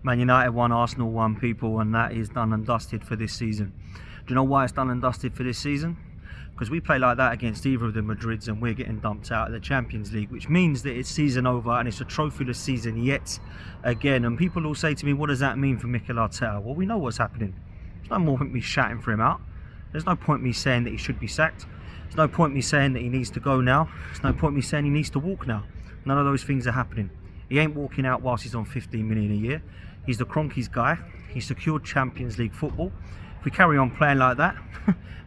Man United 1, Arsenal 1, people, and that is done and dusted for this season. Do you know why it's done and dusted for this season? Because we play like that against either of the Madrids and we're getting dumped out of the Champions League, which means that it's season over and it's a trophyless season yet again. And people will say to me, what does that mean for Mikel Arteta? Well, we know what's happening. There's no more point me shouting for him out. There's no point me saying that he should be sacked. There's no point me saying that he needs to go now. There's no point me saying he needs to walk now. None of those things are happening. He ain't walking out whilst he's on 15 million a year. He's the Kroenke's guy. He's secured Champions League football. If we carry on playing like that,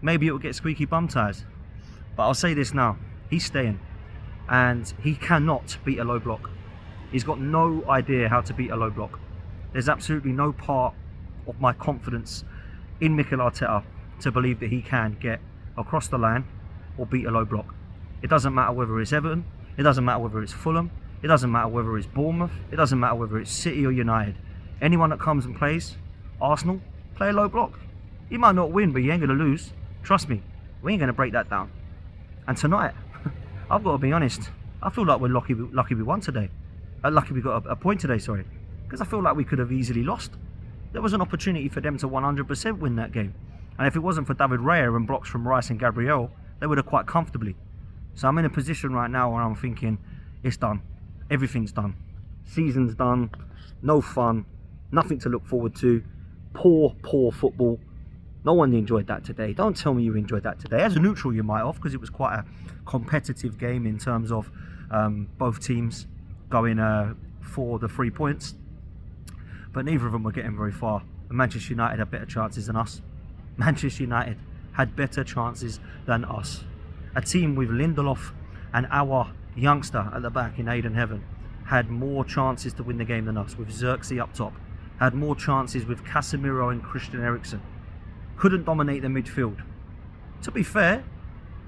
maybe it will get squeaky bum tyres. But I'll say this now, he's staying. And he cannot beat a low block. He's got no idea how to beat a low block. There's absolutely no part of my confidence in Mikel Arteta to believe that he can get across the line or beat a low block. It doesn't matter whether it's Everton, it doesn't matter whether it's Fulham, it doesn't matter whether it's Bournemouth, it doesn't matter whether it's City or United. Anyone that comes and plays Arsenal, play a low block. You might not win, but you ain't going to lose. Trust me, we ain't going to break that down. And tonight, I've got to be honest, I feel like we're lucky we won today. Lucky we got a point today, sorry. Because I feel like we could have easily lost. There was an opportunity for them to 100% win that game. And if it wasn't for David Raya and blocks from Rice and Gabriel, they would have quite comfortably. So I'm in a position right now where I'm thinking, it's done. Everything's done. Season's done. No fun. Nothing to look forward to. Poor football. No one enjoyed that today. Don't tell me you enjoyed that today. As a neutral, you might have, because it was quite a competitive game in terms of both teams going for the 3 points. But neither of them were getting very far. And Manchester United had better chances than us. Manchester United had better chances than us. A team with Lindelof and our youngster at the back in Aidan Heaven had more chances to win the game than us, with Xerxes up top. Had more chances with Casemiro and Christian Eriksen. Couldn't dominate the midfield. To be fair,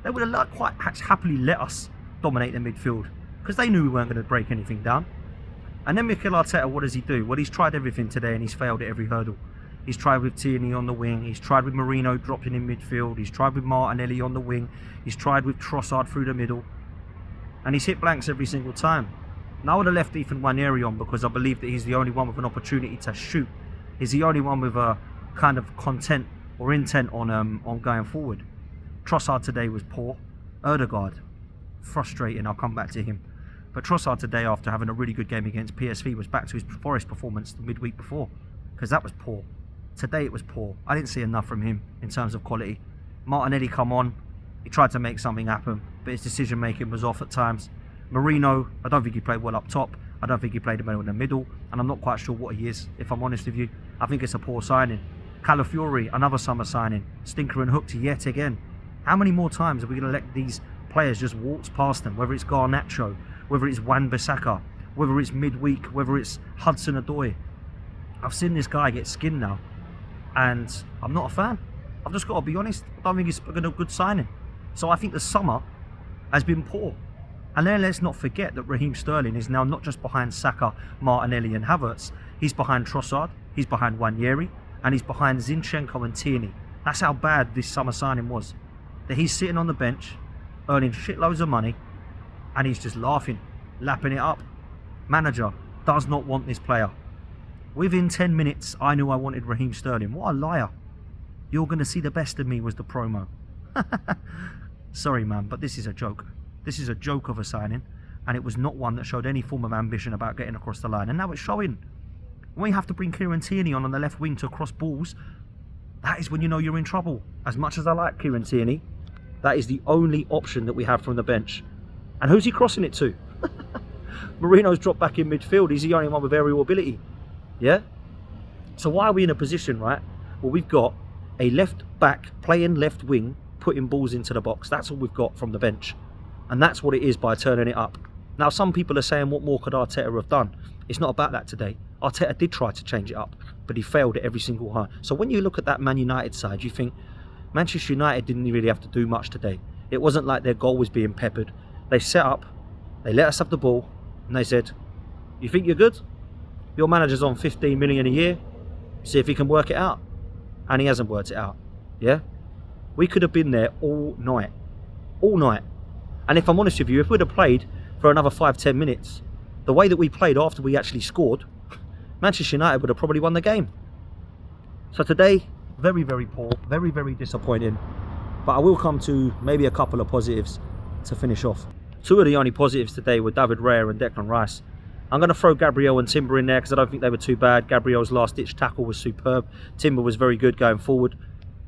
they would have quite happily let us dominate the midfield, because they knew we weren't going to break anything down. And then Mikel Arteta, what does he do? Well, he's tried everything today and he's failed at every hurdle. He's tried with Tierney on the wing. He's tried with Marino dropping in midfield. He's tried with Martinelli on the wing. He's tried with Trossard through the middle. And he's hit blanks every single time. Now I would have left Ethan Nwaneri on because I believe that he's the only one with an opportunity to shoot. He's the only one with a kind of content or intent on going forward. Trossard today was poor. Ødegaard, frustrating. I'll come back to him. But Trossard today, after having a really good game against PSV, was back to his Forest performance the midweek before, because that was poor. Today it was poor. I didn't see enough from him in terms of quality. Martinelli come on. He tried to make something happen, but his decision making was off at times. Marino, I don't think he played well up top. I don't think he played well in the middle, and I'm not quite sure what he is, if I'm honest with you. I think it's a poor signing. Calafiori, another summer signing. Stinker and hooked yet again. How many more times are we going to let these players just waltz past them, whether it's Garnacho, whether it's Wan-Bissaka, whether it's midweek, whether it's Hudson-Odoi? I've seen this guy get skinned now, and I'm not a fan. I've just got to be honest. I don't think it's a good signing. So I think the summer has been poor. And then let's not forget that Raheem Sterling is now not just behind Saka, Martinelli and Havertz. He's behind Trossard, he's behind Nwaneri, and he's behind Zinchenko and Tierney. That's how bad this summer signing was. That he's sitting on the bench, earning shitloads of money, and he's just laughing, lapping it up. Manager does not want this player. Within 10 minutes, I knew I wanted Raheem Sterling. What a liar. You're going to see the best of me was the promo. Sorry, man, but this is a joke. This is a joke of a signing, and it was not one that showed any form of ambition about getting across the line. And now it's showing. When you have to bring Kieran Tierney on the left wing to cross balls, that is when you know you're in trouble. As much as I like Kieran Tierney, that is the only option that we have from the bench. And who's he crossing it to? Marino's dropped back in midfield. He's the only one with aerial ability. Yeah? So why are we in a position, right? Well, we've got a left back playing left wing, putting balls into the box. That's all we've got from the bench. And that's what it is by turning it up. Now, some people are saying, what more could Arteta have done? It's not about that today. Arteta did try to change it up, but he failed at every single time. So when you look at that Man United side, you think Manchester United didn't really have to do much today. It wasn't like their goal was being peppered. They set up, they let us have the ball, and they said, you think you're good? Your manager's on 15 million a year. See if he can work it out. And he hasn't worked it out. Yeah? We could have been there all night. All night. And if I'm honest with you, if we'd have played for another 5-10 minutes, the way that we played after we actually scored, Manchester United would have probably won the game. So today, very, very poor, very, very disappointing. But I will come to maybe a couple of positives to finish off. Two of the only positives today were David Raya and Declan Rice. I'm going to throw Gabriel and Timber in there because I don't think they were too bad. Gabriel's last-ditch tackle was superb. Timber was very good going forward.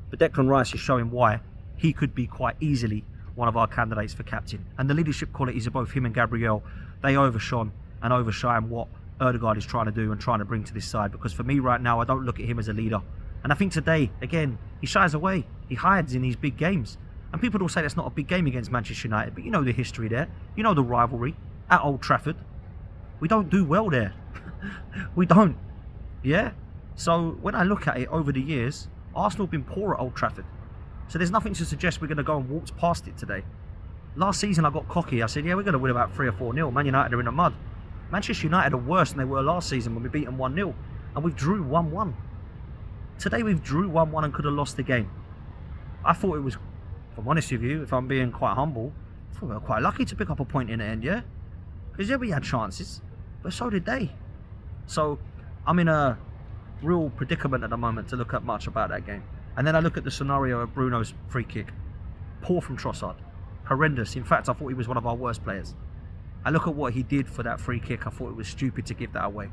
But Declan Rice is showing why he could be quite easily one of our candidates for captain. And the leadership qualities of both him and Gabriel, they overshone and overshine what Ødegaard is trying to do and trying to bring to this side. Because for me right now, I don't look at him as a leader. And I think today, again, he shies away. He hides in these big games. And people will say that's not a big game against Manchester United, but you know the history there. You know the rivalry at Old Trafford. We don't do well there. We don't. Yeah? So when I look at it over the years, Arsenal have been poor at Old Trafford. So there's nothing to suggest we're going to go and waltz past it today. Last season I got cocky. I said, yeah, we're going to win about 3 or 4-0. Man United are in the mud. Manchester United are worse than they were last season when we beat them 1-0. And we've drew 1-1. Today we've drew 1-1 and could have lost the game. I thought it was, if I'm honest with you, if I'm being quite humble, I thought we were quite lucky to pick up a point in the end, yeah? Because yeah, we had chances, but so did they. So I'm in a real predicament at the moment to look at much about that game. And then I look at the scenario of Bruno's free kick. Poor from Trossard. Horrendous. In fact, I thought he was one of our worst players. I look at what he did for that free kick. I thought it was stupid to give that away.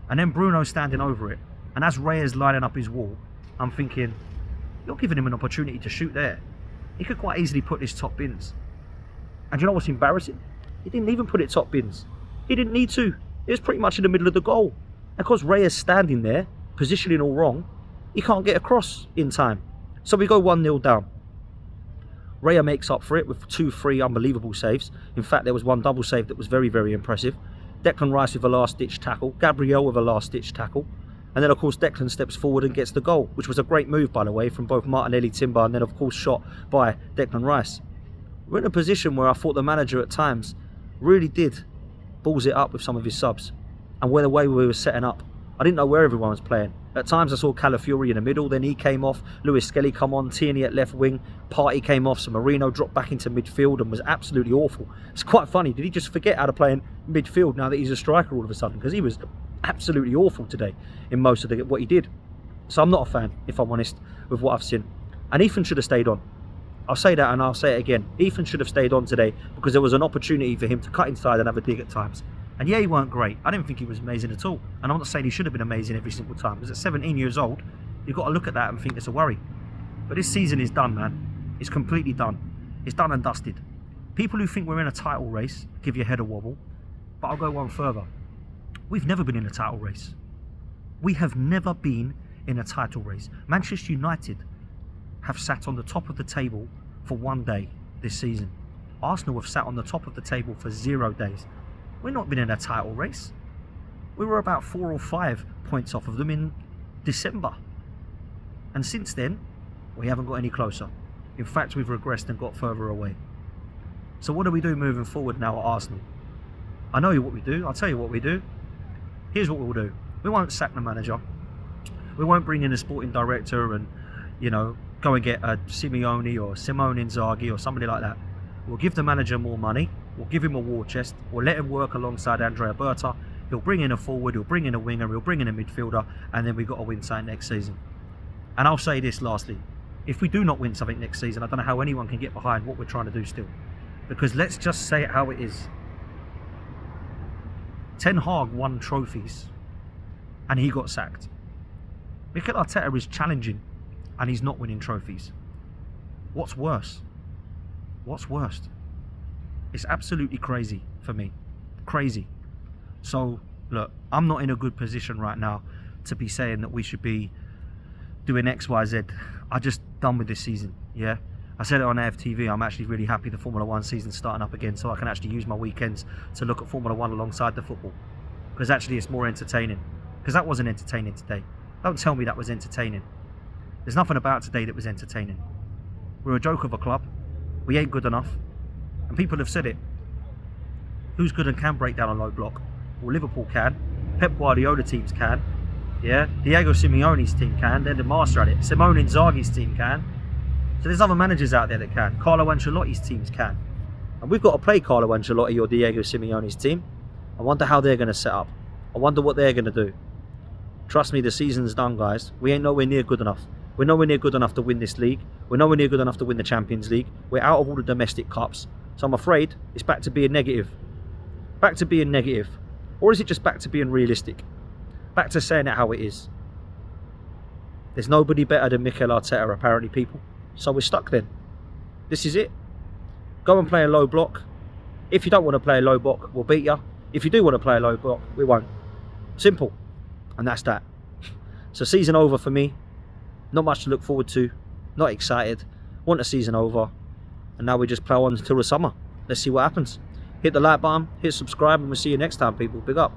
And then Bruno standing over it. And as Raya's lining up his wall, I'm thinking, you're giving him an opportunity to shoot there. He could quite easily put this top bins. And do you know what's embarrassing? He didn't even put it top bins. He didn't need to. It was pretty much in the middle of the goal. And because Raya's standing there, positioning all wrong, he can't get across in time. So we go 1-0 down. Raya makes up for it with 2-3 unbelievable saves. In fact, there was one double save that was very, very impressive. Declan Rice with a last-ditch tackle. Gabriel with a last-ditch tackle. And then, of course, Declan steps forward and gets the goal, which was a great move, by the way, from both Martinelli, Timber, and then, of course, shot by Declan Rice. We're in a position where I thought the manager at times really did balls it up with some of his subs. And where the way we were setting up, I didn't know where everyone was playing. At times I saw Calafiori in the middle, then he came off, Lewis Skelly come on, Tierney at left wing, Partey came off, so Marino dropped back into midfield and was absolutely awful. It's quite funny, did he just forget how to play in midfield now that he's a striker all of a sudden? Because he was absolutely awful today in most of what he did. So I'm not a fan, if I'm honest, with what I've seen. And Ethan should have stayed on. I'll say that and I'll say it again. Ethan should have stayed on today because there was an opportunity for him to cut inside and have a dig at times. And yeah, he weren't great. I didn't think he was amazing at all. And I'm not saying he should have been amazing every single time. Because at 17 years old, you've got to look at that and think it's a worry. But this season is done, man. It's completely done. It's done and dusted. People who think we're in a title race give your head a wobble. But I'll go one further. We've never been in a title race. We have never been in a title race. Manchester United have sat on the top of the table for 1 day this season. Arsenal have sat on the top of the table for 0 days. We've not been in a title race. We were about 4 or 5 points off of them in December. And since then, we haven't got any closer. In fact, we've regressed and got further away. So what do we do moving forward now at Arsenal? I know what we do. I'll tell you what we do. Here's what we'll do. We won't sack the manager. We won't bring in a sporting director and, go and get a Simeone or Simone Inzaghi or somebody like that. We'll give the manager more money. We'll give him a war chest. We'll let him work alongside Andrea Berta. He'll bring in a forward. He'll bring in a winger. He'll bring in a midfielder. And then we've got to win something next season. And I'll say this lastly. If we do not win something next season, I don't know how anyone can get behind what we're trying to do still. Because let's just say it how it is. Ten Hag won trophies. And he got sacked. Mikel Arteta is challenging. And he's not winning trophies. What's worse? What's worst? It's absolutely crazy for me. Crazy. So, look, I'm not in a good position right now to be saying that we should be doing X, Y, Z. I'm just done with this season, yeah? I said it on AFTV, I'm actually really happy the Formula 1 season's starting up again so I can actually use my weekends to look at Formula 1 alongside the football. Because actually it's more entertaining. Because that wasn't entertaining today. Don't tell me that was entertaining. There's nothing about today that was entertaining. We're a joke of a club. We ain't good enough. And people have said it. Who's good and can break down a low block? Well, Liverpool can. Pep Guardiola teams can. Yeah. Diego Simeone's team can. They're the master at it. Simone Inzaghi's team can. So there's other managers out there that can. Carlo Ancelotti's teams can. And we've got to play Carlo Ancelotti or Diego Simeone's team. I wonder how they're going to set up. I wonder what they're going to do. Trust me, the season's done, guys. We ain't nowhere near good enough. We're nowhere near good enough to win this league. We're nowhere near good enough to win the Champions League. We're out of all the domestic cups. So I'm afraid it's back to being negative. Back to being negative. Or is it just back to being realistic? Back to saying it how it is. There's nobody better than Mikel Arteta, apparently, people. So we're stuck then. This is it. Go and play a low block. If you don't want to play a low block, we'll beat you. If you do want to play a low block, we won't. Simple. And that's that. So season over for me. Not much to look forward to. Not excited. Want the season over. And now we just plow on until the summer. Let's see what happens. Hit the like button, hit subscribe, and we'll see you next time, people. Big up.